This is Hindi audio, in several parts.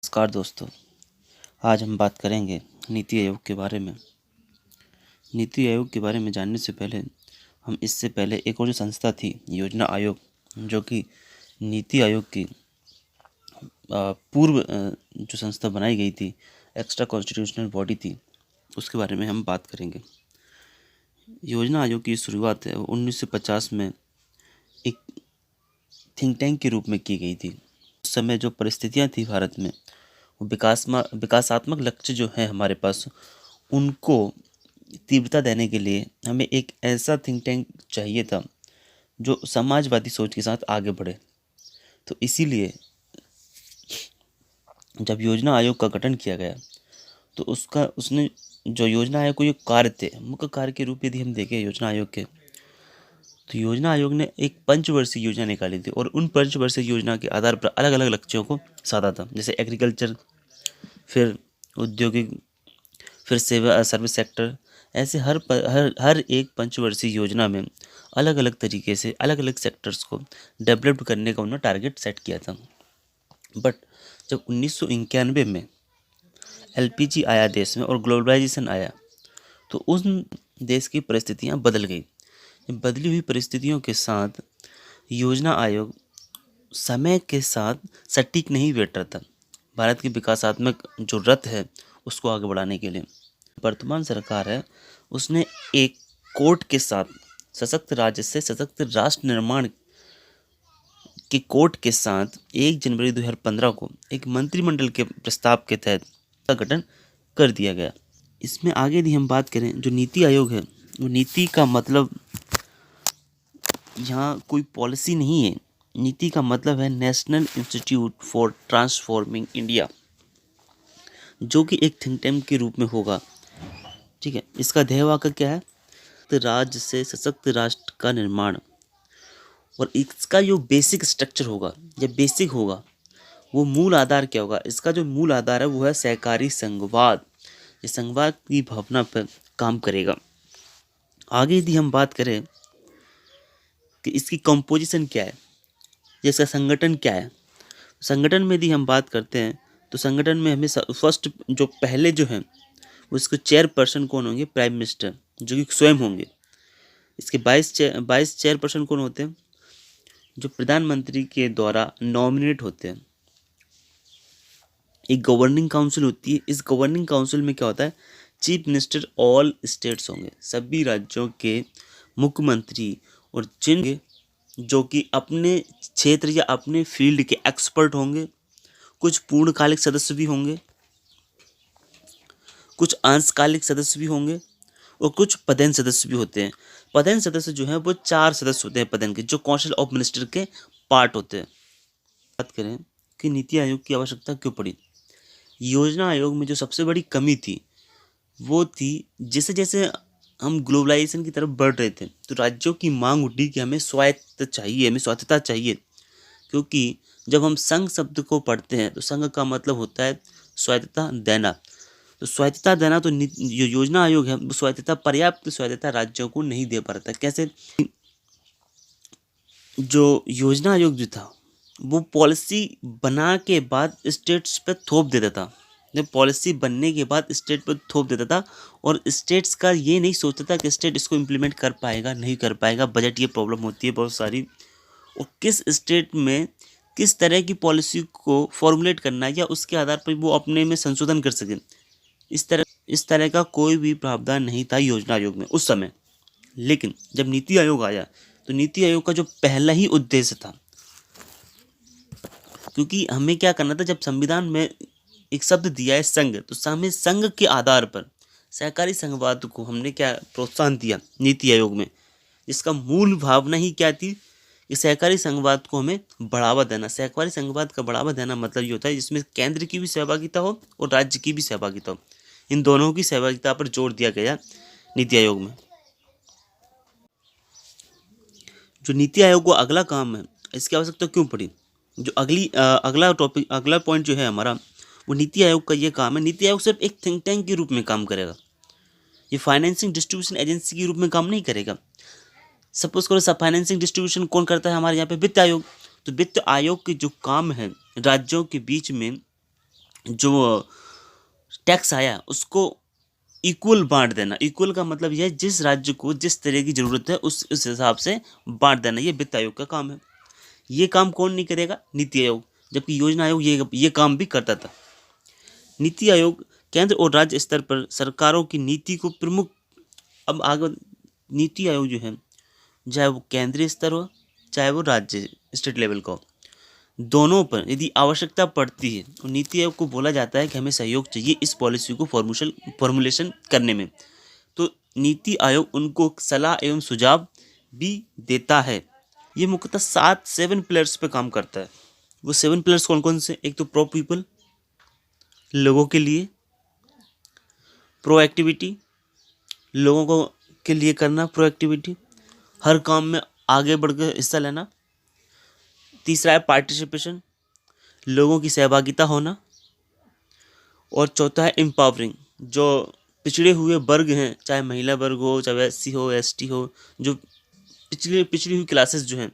नमस्कार दोस्तों, आज हम बात करेंगे नीति आयोग के बारे में। नीति आयोग के बारे में जानने से पहले हम इससे पहले एक और जो संस्था थी योजना आयोग, जो कि नीति आयोग की पूर्व जो संस्था बनाई गई थी, एक्स्ट्रा कॉन्स्टिट्यूशनल बॉडी थी, उसके बारे में हम बात करेंगे। योजना आयोग की शुरुआत 1950 में एक थिंक टैंक के रूप में की गई थी। उस समय जो परिस्थितियाँ थी भारत में, वो विकासात्मक लक्ष्य जो है हमारे पास, उनको तीव्रता देने के लिए हमें एक ऐसा थिंक टैंक चाहिए था जो समाजवादी सोच के साथ आगे बढ़े। तो इसीलिए जब योजना आयोग का गठन किया गया तो उसने जो योजना आयोग को जो कार्य थे, मुख्य कार्य के रूप यदि हम देखें योजना आयोग के, तो योजना आयोग ने एक पंचवर्षीय योजना निकाली थी और उन पंचवर्षीय योजना के आधार पर अलग अलग लक्ष्यों को साधा था, जैसे एग्रीकल्चर, फिर औद्योगिक, फिर सेवा सर्विस सेक्टर। ऐसे हर एक पंचवर्षीय योजना में अलग अलग तरीके से अलग अलग सेक्टर्स को डेवलप करने का उन्होंने टारगेट सेट किया था। बट जब 1991 में एलपीजी आया देश में और ग्लोबलाइजेशन आया, तो उन देश की परिस्थितियां बदल गई। बदली हुई परिस्थितियों के साथ योजना आयोग समय के साथ सटीक नहीं बैठ रहा था भारत की विकासात्मक जो रथ है उसको आगे बढ़ाने के लिए। वर्तमान सरकार है, उसने एक कोर्ट के साथ सशक्त राज्य से सशक्त राष्ट्र निर्माण के कोर्ट के साथ 1 जनवरी 2015 को एक मंत्रिमंडल के प्रस्ताव के तहत का गठन कर दिया गया। इसमें आगे यदि हम बात करें, जो नीति आयोग है, वो नीति का मतलब यहाँ कोई पॉलिसी नहीं है। नीति का मतलब है national institute for transforming India, जो कि एक थिंक टैंक के रूप में होगा। ठीक है, इसका ध्येय वाक्य क्या है? तो राज्य से सशक्त राष्ट्र का निर्माण। और इसका जो बेसिक स्ट्रक्चर होगा या बेसिक होगा, वो मूल आधार क्या होगा? इसका जो मूल आधार है वो है सहकारी संघवाद। ये संघवाद की भावना पर काम करेगा। आगे यदि हम बात करें कि इसकी कंपोजिशन क्या है, इसका संगठन क्या है, संगठन में यदि हम बात करते हैं तो संगठन में हमें फर्स्ट जो पहले जो है उसके चेयरपर्सन कौन होंगे? प्राइम मिनिस्टर, जो कि स्वयं होंगे। इसके 22 चेयरपर्सन कौन होते हैं? जो प्रधानमंत्री के द्वारा नॉमिनेट होते हैं। एक गवर्निंग काउंसिल होती है। इस गवर्निंग काउंसिल में क्या होता है? चीफ मिनिस्टर ऑल स्टेट्स होंगे, सभी राज्यों के मुख्यमंत्री, और जिन जो कि अपने क्षेत्र या अपने फील्ड के एक्सपर्ट होंगे। कुछ पूर्णकालिक सदस्य भी होंगे, कुछ अंशकालिक सदस्य भी होंगे, और कुछ पदेन सदस्य भी होते हैं। पदेन सदस्य जो हैं वो 4 सदस्य होते हैं पदेन के, जो काउंसिल ऑफ मिनिस्टर के पार्ट होते हैं। बात करें कि नीति आयोग की आवश्यकता क्यों पड़ी। योजना आयोग में जो सबसे बड़ी कमी थी वो थी, जैसे जैसे हम ग्लोबलाइजेशन की तरफ बढ़ रहे थे तो राज्यों की मांग उठी कि हमें स्वायत्त चाहिए, हमें स्वायत्तता चाहिए। क्योंकि जब हम संघ शब्द को पढ़ते हैं तो संघ का मतलब होता है स्वायत्तता देना। तो स्वायत्तता देना, तो जो योजना आयोग है वो स्वायत्तता, पर्याप्त स्वायत्तता राज्यों को नहीं दे पा रहा था। कैसे? जो योजना आयोग जो था वो पॉलिसी बना के बाद स्टेट्स पे थोप देता था। जब पॉलिसी बनने के बाद स्टेट पर थोप देता था और स्टेट्स का ये नहीं सोचता था कि स्टेट इसको इम्प्लीमेंट कर पाएगा नहीं कर पाएगा। बजट ये प्रॉब्लम होती है बहुत सारी, और किस स्टेट में किस तरह की पॉलिसी को फॉर्मुलेट करना है या उसके आधार पर वो अपने में संशोधन कर सके। इस तरह का कोई भी प्रावधान नहीं था योजना आयोग में उस समय। लेकिन जब नीति आयोग आया तो नीति आयोग का जो पहला ही उद्देश्य था, क्योंकि हमें क्या करना था, जब संविधान में एक शब्द दिया है संघ, तो हमें संघ के आधार पर सहकारी संघवाद को हमने क्या प्रोत्साहन दिया नीति आयोग में, जिसका मूल भावना ही क्या थी कि सहकारी संघवाद को हमें बढ़ावा देना। सहकारी संघवाद का बढ़ावा देना मतलब ये होता है जिसमें केंद्र की भी सहभागिता हो और राज्य की भी सहभागिता हो। इन दोनों की सहभागिता पर जोर दिया गया नीति आयोग में। जो नीति आयोग को अगला काम है, इसकी आवश्यकता क्यों पड़ी? जो अगला पॉइंट जो है हमारा, वो नीति आयोग का ये काम है। नीति आयोग सिर्फ एक थिंक टैंक के रूप में काम करेगा, ये फाइनेंसिंग डिस्ट्रीब्यूशन एजेंसी के रूप में काम नहीं करेगा। सपोज करो सब फाइनेंसिंग डिस्ट्रीब्यूशन कौन करता है हमारे यहाँ पे? वित्त आयोग। तो वित्त आयोग के जो काम है राज्यों के बीच में जो टैक्स आया उसको इक्वल बांट देना। इक्वल का मतलब यह है जिस राज्य को जिस तरह की ज़रूरत है उस हिसाब से बांट देना। ये वित्त आयोग का काम है। ये काम कौन नहीं करेगा? नीति आयोग। जबकि योजना आयोग ये काम भी करता था। नीति आयोग केंद्र और राज्य स्तर पर सरकारों की नीति को प्रमुख। अब आगे नीति आयोग जो है, चाहे वो केंद्रीय स्तर हो चाहे वो राज्य स्टेट लेवल का हो, दोनों पर यदि आवश्यकता पड़ती है तो नीति आयोग को बोला जाता है कि हमें सहयोग चाहिए इस पॉलिसी को फॉर्मुलेशन करने में, तो नीति आयोग उनको सलाह एवं सुझाव भी देता है। ये मुख्यतः 7 पिलर्स पे काम करता है। वो 7 पिलर्स कौन कौन से? एक तो प्रो पीपल, लोगों के लिए। प्रोएक्टिविटी, लोगों को के लिए करना प्रोएक्टिविटी, हर काम में आगे बढ़कर हिस्सा लेना। तीसरा है पार्टिसिपेशन, लोगों की सहभागिता होना। और चौथा है एम्पावरिंग, जो पिछड़े हुए वर्ग हैं, चाहे महिला वर्ग हो चाहे एससी हो एसटी हो, जो पिछड़ी हुई क्लासेस जो हैं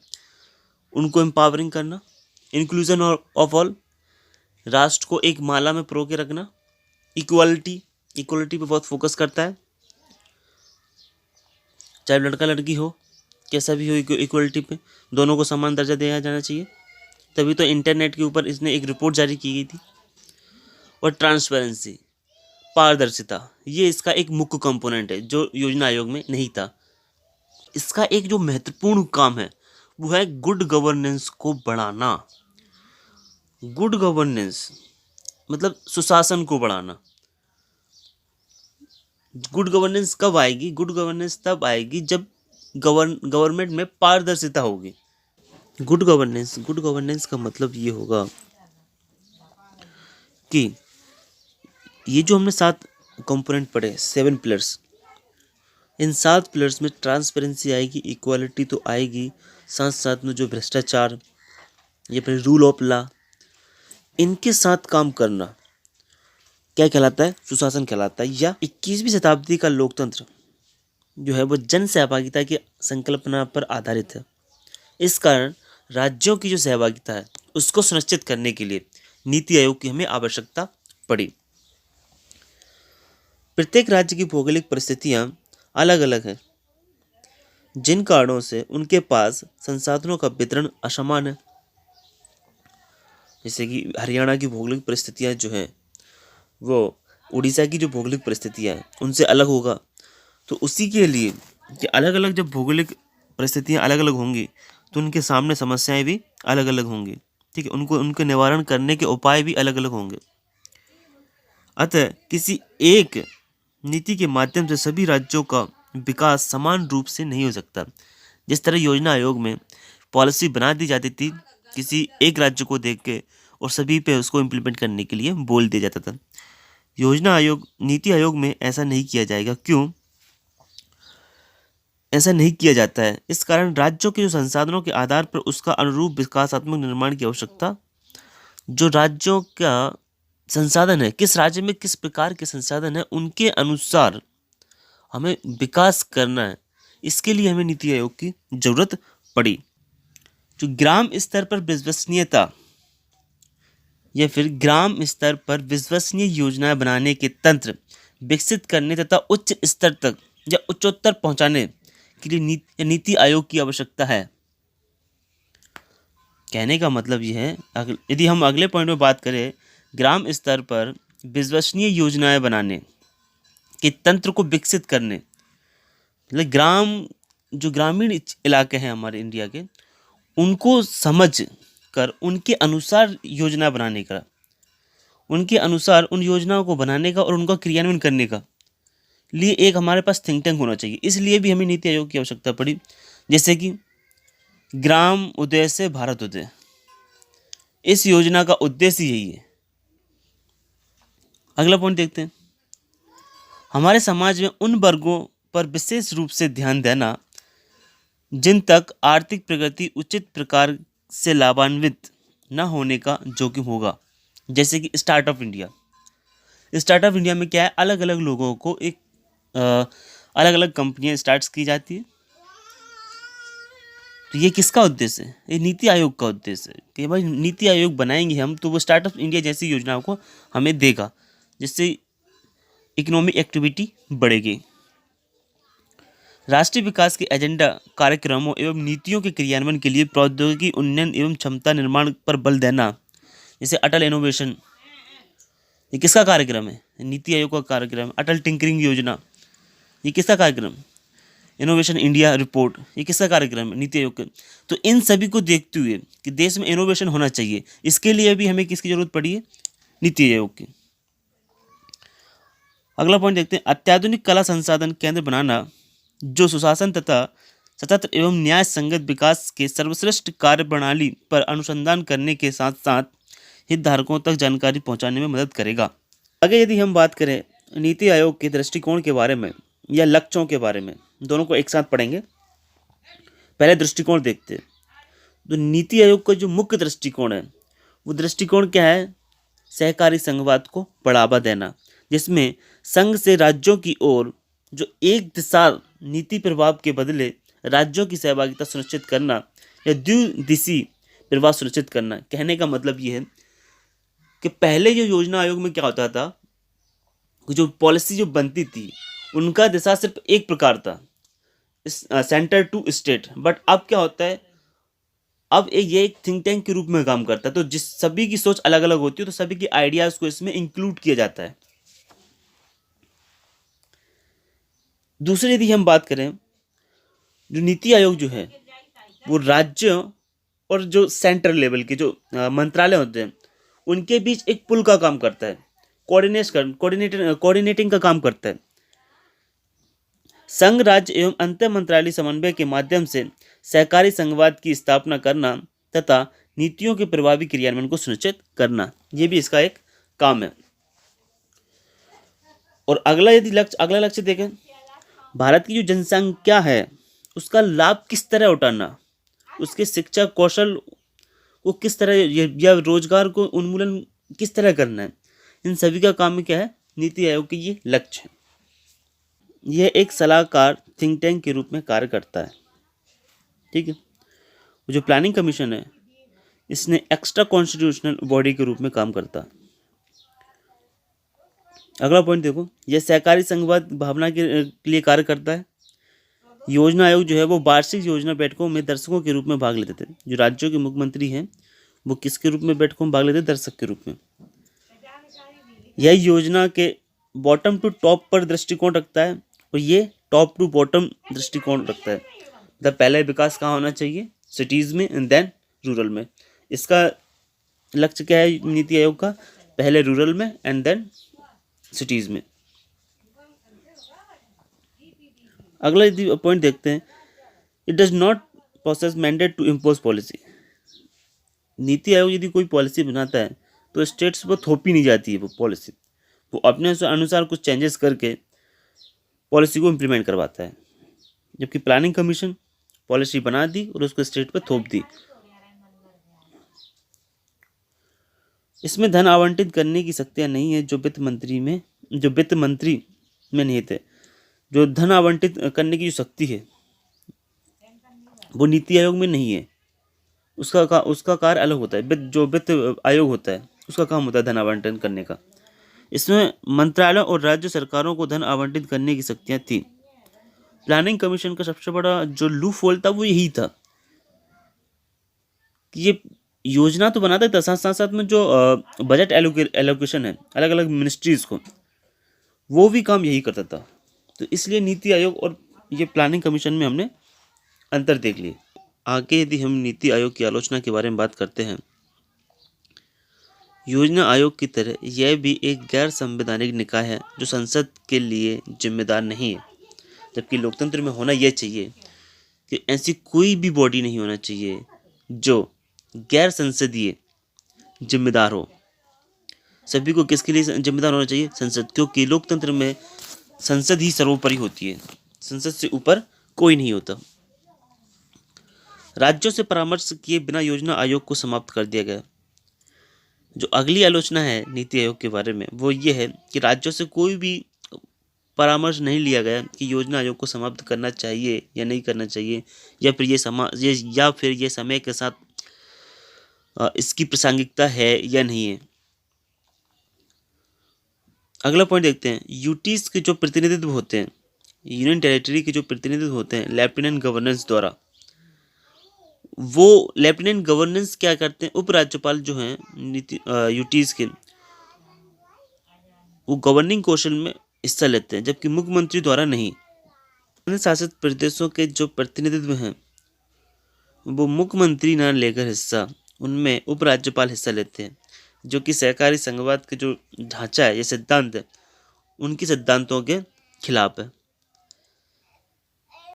उनको एम्पावरिंग करना। इंक्लूजन ऑफ ऑल, राष्ट्र को एक माला में पिरो के रखना। इक्वलिटी पे बहुत फोकस करता है, चाहे लड़का लड़की हो कैसा भी हो, इक्वलिटी पे दोनों को समान दर्जा दिया जाना चाहिए। तभी तो इंटरनेट के ऊपर इसने एक रिपोर्ट जारी की गई थी। और ट्रांसपेरेंसी, पारदर्शिता, ये इसका एक मुख्य कंपोनेंट है जो योजना आयोग में नहीं था। इसका एक जो महत्वपूर्ण काम है वो है गुड गवर्नेंस को बढ़ाना। गुड गवर्नेंस मतलब सुशासन को बढ़ाना। गुड गवर्नेंस कब आएगी? गुड गवर्नेंस तब आएगी जब गवर्नमेंट में पारदर्शिता होगी। गुड गवर्नेंस का मतलब ये होगा कि ये जो हमने 7 कंपोनेंट पढ़े, 7 पिलर्स, इन 7 पिलर्स में ट्रांसपेरेंसी आएगी, इक्वालिटी तो आएगी, साथ साथ में जो भ्रष्टाचार, ये फिर रूल ऑफ लॉ, इनके साथ काम करना क्या कहलाता है? सुशासन कहलाता है। या 21वीं शताब्दी का लोकतंत्र जो है वो जन सहभागिता की संकल्पना पर आधारित है। इस कारण राज्यों की जो सहभागिता है उसको सुनिश्चित करने के लिए नीति आयोग की हमें आवश्यकता पड़ी। प्रत्येक राज्य की भौगोलिक परिस्थितियां अलग अलग हैं, जिन कारणों से उनके पास संसाधनों का वितरण असमान है। जैसे कि हरियाणा की भौगोलिक परिस्थितियां जो हैं वो उड़ीसा की जो भौगोलिक परिस्थितियां हैं उनसे अलग होगा। तो उसी के लिए कि अलग अलग जब भौगोलिक परिस्थितियां अलग अलग होंगी तो उनके सामने समस्याएं भी अलग अलग होंगी। ठीक है, उनको उनके निवारण करने के उपाय भी अलग अलग होंगे। अतः किसी एक नीति के माध्यम से सभी राज्यों का विकास समान रूप से नहीं हो सकता। जिस तरह योजना आयोग में पॉलिसी बना दी जाती थी किसी एक राज्य को देख के और सभी पे उसको इम्प्लीमेंट करने के लिए बोल दिया जाता था, नीति आयोग में ऐसा नहीं किया जाएगा। क्यों ऐसा नहीं किया जाता है? इस कारण राज्यों के जो संसाधनों के आधार पर उसका अनुरूप विकासात्मक निर्माण की आवश्यकता, जो राज्यों का संसाधन है, किस राज्य में किस प्रकार के संसाधन है, उनके अनुसार हमें विकास करना है। इसके लिए हमें नीति आयोग की जरूरत पड़ी। जो ग्राम स्तर पर विश्वसनीयता या फिर ग्राम स्तर पर विश्वसनीय योजनाएं बनाने के तंत्र विकसित करने तथा उच्च स्तर तक या उच्चोत्तर पहुंचाने के लिए नीति आयोग की आवश्यकता है। कहने का मतलब यह है, यदि हम अगले पॉइंट में बात करें, ग्राम स्तर पर विश्वसनीय योजनाएं बनाने के तंत्र को विकसित करने, मतलब जो ग्रामीण इलाके हैं हमारे इंडिया के, उनको समझ कर उनके अनुसार योजना बनाने का, उनके अनुसार उन योजनाओं को बनाने का और उनका क्रियान्वयन करने का लिए एक हमारे पास थिंक टैंक होना चाहिए। इसलिए भी हमें नीति आयोग की आवश्यकता पड़ी। जैसे कि ग्राम उदय से भारत उदय, इस योजना का उद्देश्य यही है। अगला पॉइंट देखते हैं, हमारे समाज में उन वर्गों पर विशेष रूप से ध्यान देना जिन तक आर्थिक प्रगति उचित प्रकार से लाभान्वित न होने का जोखिम होगा। जैसे कि स्टार्टअप इंडिया में क्या है, अलग अलग लोगों को एक अलग अलग कंपनियां स्टार्ट की जाती है। तो ये किसका उद्देश्य है? ये नीति आयोग का उद्देश्य है कि भाई नीति आयोग बनाएंगे हम तो वो स्टार्टअप इंडिया जैसी योजनाओं को हमें देगा, जिससे इकोनॉमिक एक्टिविटी बढ़ेगी। राष्ट्रीय विकास के एजेंडा, कार्यक्रमों एवं नीतियों के क्रियान्वयन के लिए प्रौद्योगिकी उन्नयन एवं क्षमता निर्माण पर बल देना, जैसे अटल इनोवेशन, ये किसका कार्यक्रम है? नीति आयोग का कार्यक्रम। अटल टिंकरिंग योजना, ये किसका कार्यक्रम? इनोवेशन इंडिया रिपोर्ट, ये किसका कार्यक्रम है? नीति आयोग का। तो इन सभी को देखते हुए कि देश में इनोवेशन होना चाहिए, इसके लिए भी हमें किसकी जरूरत पड़ी है? नीति आयोग की। अगला पॉइंट देखते हैं, अत्याधुनिक कला संसाधन केंद्र बनाना, जो सुशासन तथा सतत एवं न्याय संगत विकास के सर्वश्रेष्ठ कार्य प्रणाली पर अनुसंधान करने के साथ साथ हितधारकों तक जानकारी पहुंचाने में मदद करेगा। आगे यदि हम बात करें नीति आयोग के दृष्टिकोण के बारे में या लक्ष्यों के बारे में, दोनों को एक साथ पढ़ेंगे। पहले दृष्टिकोण देखते हैं। तो नीति आयोग का जो मुख्य दृष्टिकोण है, वो दृष्टिकोण क्या है? सहकारी संघवाद को बढ़ावा देना, जिसमें संघ से राज्यों की ओर जो एक दिशा नीति प्रभाव के बदले राज्यों की सहभागिता सुनिश्चित करना या द्विदिशीय प्रभाव सुनिश्चित करना। कहने का मतलब ये है कि पहले जो योजना आयोग में क्या होता था, जो पॉलिसी जो बनती थी उनका दिशा सिर्फ एक प्रकार था, सेंटर टू स्टेट। बट अब क्या होता है, अब ये एक थिंक टैंक के रूप में काम करता है। तो जिस सभी की सोच अलग अलग होती है, तो सभी की आइडियाज को इसमें इंक्लूड किया जाता है। दूसरी यदि हम बात करें, जो नीति आयोग जो है वो राज्य और जो सेंट्रल लेवल के जो मंत्रालय होते हैं उनके बीच एक पुल का काम करता है, कोऑर्डिनेटिंग का काम करता है। संघ, राज्य एवं अंतर मंत्रालय समन्वय के माध्यम से सहकारी संघवाद की स्थापना करना तथा नीतियों के प्रभावी क्रियान्वयन को सुनिश्चित करना, ये भी इसका एक काम है। और अगला लक्ष्य देखें, भारत की जो जनसंख्या है उसका लाभ किस तरह उठाना, उसके शिक्षा कौशल को किस तरह या रोजगार को उन्मूलन किस तरह करना है, इन सभी का काम क्या है? नीति आयोग के ये लक्ष्य है। यह एक सलाहकार थिंक टैंक के रूप में कार्य करता है। ठीक है। जो प्लानिंग कमीशन है इसने एक्स्ट्रा कॉन्स्टिट्यूशनल बॉडी के रूप में काम करता है। अगला पॉइंट देखो, यह सहकारी संघवाद भावना के लिए कार्य करता है। योजना आयोग जो है वो वार्षिक योजना बैठकों में दर्शकों के रूप में भाग लेते थे। जो राज्यों के मुख्यमंत्री हैं वो किसके रूप में बैठकों में भाग लेते? दर्शक के रूप में। यह योजना के बॉटम टू टॉप पर दृष्टिकोण रखता है और ये टॉप टू बॉटम दृष्टिकोण रखता है। मतलब पहले विकास कहाँ होना चाहिए? सिटीज में एंड देन रूरल में। इसका लक्ष्य क्या है नीति आयोग का? पहले रूरल में एंड देन सिटीज में। अगला यदि पॉइंट देखते हैं, it does not process mandate to impose policy. NITI Aayog यदि कोई पॉलिसी बनाता है तो स्टेट्स पर थोपी नहीं जाती है वो पॉलिसी, वो अपने अनुसार कुछ चेंजेस करके पॉलिसी को इम्प्लीमेंट करवाता है। जबकि प्लानिंग कमीशन पॉलिसी बना दी और उसको स्टेट पर थोप दी। इसमें धन आवंटित करने की शक्तियां नहीं है जो वित्त मंत्री में निहित है। जो धन आवंटित करने की जो शक्ति है वो नीति आयोग में नहीं है। उसका कार्य अलग होता है। जो वित्त आयोग होता है उसका काम होता है धन आवंटन करने का। इसमें मंत्रालय और राज्य सरकारों को धन आवंटित करने की शक्तियां थी। प्लानिंग कमीशन का सबसे बड़ा जो लूप होल था वो यही था कि ये योजना तो बनाता था, साथ साथ में जो बजट एलोकेशन है अलग अलग मिनिस्ट्रीज को, वो भी काम यही करता था। तो इसलिए नीति आयोग और ये प्लानिंग कमीशन में हमने अंतर देख लिए। आगे यदि हम नीति आयोग की आलोचना के बारे में बात करते हैं, योजना आयोग की तरह यह भी एक गैर संवैधानिक निकाय है जो संसद के लिए जिम्मेदार नहीं है। जबकि लोकतंत्र में होना यह चाहिए कि ऐसी कोई भी बॉडी नहीं होना चाहिए जो गैर संसदीय जिम्मेदार हो। सभी को किसके लिए जिम्मेदार होना चाहिए? संसद, क्योंकि लोकतंत्र में संसद ही सर्वोपरि होती है, संसद से ऊपर कोई नहीं होता। राज्यों से परामर्श किए बिना योजना आयोग को समाप्त कर दिया गया। जो अगली आलोचना है नीति आयोग के बारे में वो ये है कि राज्यों से कोई भी परामर्श नहीं लिया गया कि योजना आयोग को समाप्त करना चाहिए या नहीं करना चाहिए, या फिर ये समय के साथ इसकी प्रासंगिकता है या नहीं है। अगला पॉइंट देखते हैं, यूटीज के जो प्रतिनिधित्व होते हैं, यूनियन टेरिटरी के जो प्रतिनिधित्व होते हैं लेफ्टिनेंट गवर्नेंस द्वारा, वो लेफ्टिनेंट गवर्नेंस क्या करते हैं, उपराज्यपाल जो हैं यूटीज के, वो गवर्निंग कौशल में हिस्सा लेते हैं, जबकि मुख्यमंत्री द्वारा नहीं। केंद्र शासित प्रदेशों के जो प्रतिनिधित्व हैं वो मुख्यमंत्री ना लेकर हिस्सा, उनमें उपराज्यपाल हिस्सा लेते हैं, जो कि सहकारी संघवाद के जो ढांचा है, ये सिद्धांत है, उनकी सिद्धांतों के खिलाफ है।